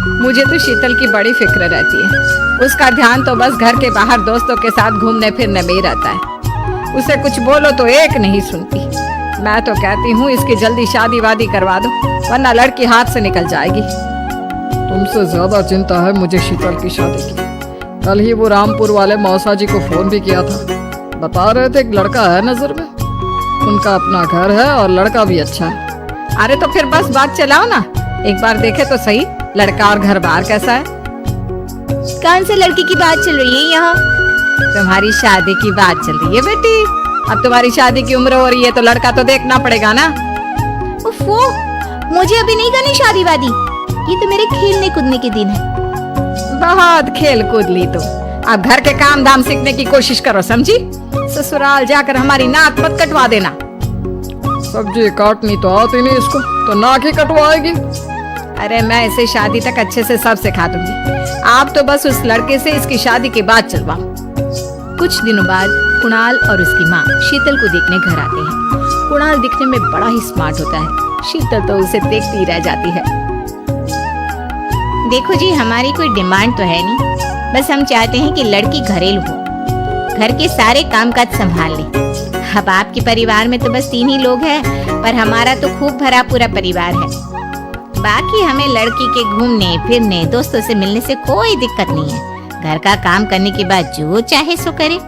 मुझे तो शीतल की बड़ी फिक्र रहती है। उसका ध्यान तो बस घर के बाहर दोस्तों के साथ घूमने फिरने में ही रहता है। उसे कुछ बोलो तो एक नहीं सुनती। मैं तो कहती हूँ इसकी जल्दी शादी वादी करवा दो, वरना लड़की हाथ से निकल जाएगी। तुमसे ज्यादा चिंता है मुझे शीतल की शादी की। कल ही वो रामपुर वाले मौसा जी को फोन भी किया था। बता रहे थे एक लड़का है नजर में, उनका अपना घर है और लड़का भी अच्छा है। अरे तो फिर बस बात चलाओ ना, एक बार देखे तो सही लड़का और घर बार कैसा है। कौन से लड़की की बात चल रही है यहाँ? तुम्हारी शादी की बात चल रही है बेटी। अब तुम्हारी शादी की उम्र हो रही है तो लड़का तो देखना पड़ेगा ना। उफ़ो, मुझे अभी नहीं करनी शादी वादी। ये तो मेरे खेलने कूदने के दिन है। बहुत खेल कूद ली तुम, अब घर के काम धाम सीखने की कोशिश करो, समझी? ससुराल जाकर हमारी नाक मत कटवा देना। सब्जी काटनी तो आती नहीं इसको, तो नाक ही कटवाएगी। अरे मैं इसे शादी तक अच्छे से सब सिखा दूंगी। आप तो बस उस लड़के से इसकी शादी के बाद चलवाओ। कुछ दिनों बाद कुणाल और उसकी माँ शीतल को देखने घर आते हैं। कुणाल दिखने में बड़ा ही स्मार्ट होता है, शीतल तो उसे देखती ही रह जाती है। देखो जी, हमारी कोई डिमांड तो है नहीं, बस हम चाहते हैं कि लड़की घरेलू हो, घर के सारे कामकाज संभाल ले। अब आपके परिवार में तो बस 3 ही लोग हैं, पर हमारा तो खूब भरा पूरा परिवार है। बाकी हमें लड़की के घूमने फिरने दोस्तों से मिलने से कोई दिक्कत नहीं है। घर का काम करने के बाद जो चाहे सो करे।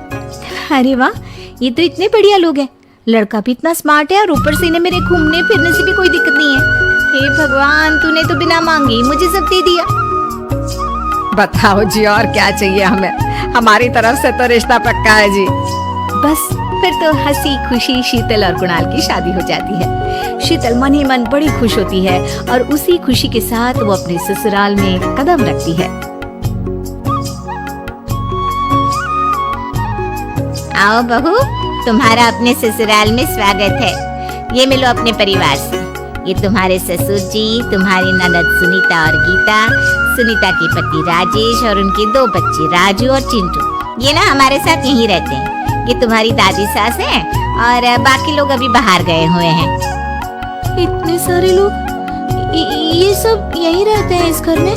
अरे वाह, ये तो इतने बढ़िया लोग हैं। लड़का भी इतना स्मार्ट है और ऊपर से इन्हें मेरे घूमने फिरने से भी कोई दिक्कत नहीं है। हे भगवान, तूने तो बिना मांगे मुझे सब दे दिया। बताओ जी, और क्या चाहिए हमें? हमारी तरफ से तो रिश्ता पक्का है जी। बस फिर तो हंसी खुशी शीतल और कुणाल की शादी हो जाती है। शीतल मन ही मन बड़ी खुश होती है और उसी खुशी के साथ वो अपने ससुराल में कदम रखती है। आओ बहू, तुम्हारा अपने ससुराल में स्वागत है। ये मिलो अपने परिवार से। ये तुम्हारे ससुर जी, तुम्हारी ननद सुनीता और गीता, सुनीता के पति राजेश और उनके 2 बच्चे राजू और चिंटू। ये ना हमारे साथ यहीं रहते हैं। ये तुम्हारी दादी सास है और बाकी लोग अभी बाहर गए हुए हैं। इतने सारे लोग, ये सब यहीं रहते हैं इस घर में?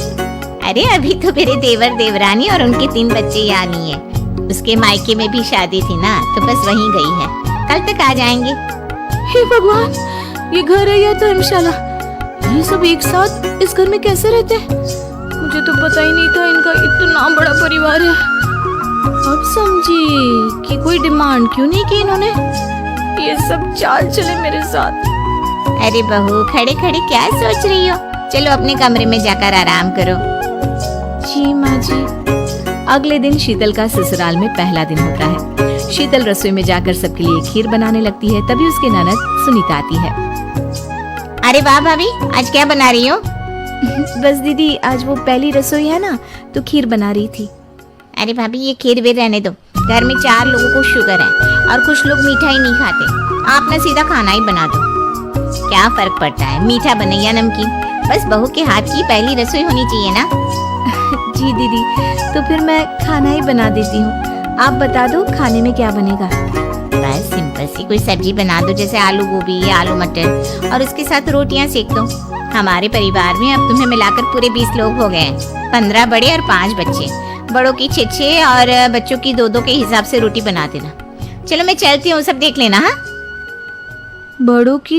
अरे अभी तो मेरे देवर देवरानी और उनके 3 बच्चे यहाँ नहीं है। उसके मायके में भी शादी थी ना, तो बस वहीं गई है, कल तक आ जाएंगे। हे भगवान, ये घर है या धर्मशाला? ये सब एक साथ इस घर में कैसे रहते हैं? मुझे तो पता ही नहीं था इनका इतना बड़ा परिवार है। अब समझी कि कोई डिमांड क्यों नहीं की इन्होंने। ये सब चाल चले मेरे साथ। अरे बहू, खड़े खड़े क्या सोच रही हो? चलो अपने कमरे में जाकर आराम करो। जी माँ जी। अगले दिन शीतल का ससुराल में पहला दिन होता है। शीतल रसोई में जाकर सबके लिए खीर बनाने लगती है। तभी उसकी ननद सुनीता आती है। अरे वाह भाभी, आज क्या बना रही हो? बस दीदी, आज वो पहली रसोई है ना, तो खीर बना रही थी। अरे भाभी, ये खीर भी रहने दो। घर में 4 लोगों को शुगर है और कुछ लोग मीठा ही नहीं खाते। आप ना सीधा खाना ही बना दो। क्या फर्क पड़ता है, मीठा बने या नमकीन, बस बहू के हाथ की पहली रसोई होनी चाहिए ना। जी दीदी, तो फिर मैं खाना ही बना देती हूँ। आप बता दो खाने में क्या बनेगा? बस सिंपल सी कोई सब्जी बना दो, जैसे आलू गोभी या आलू मटर, और उसके साथ रोटियां सेक दो। हमारे परिवार में अब तुम्हें मिलाकर पूरे 20 लोग हो गए हैं। 15 बड़े और 5 बच्चे। बड़ों की 6 और बच्चों की 2 के हिसाब से रोटी बना देना। चलो मैं चलती हूँ, सब देख लेना। हाँ, बड़ों की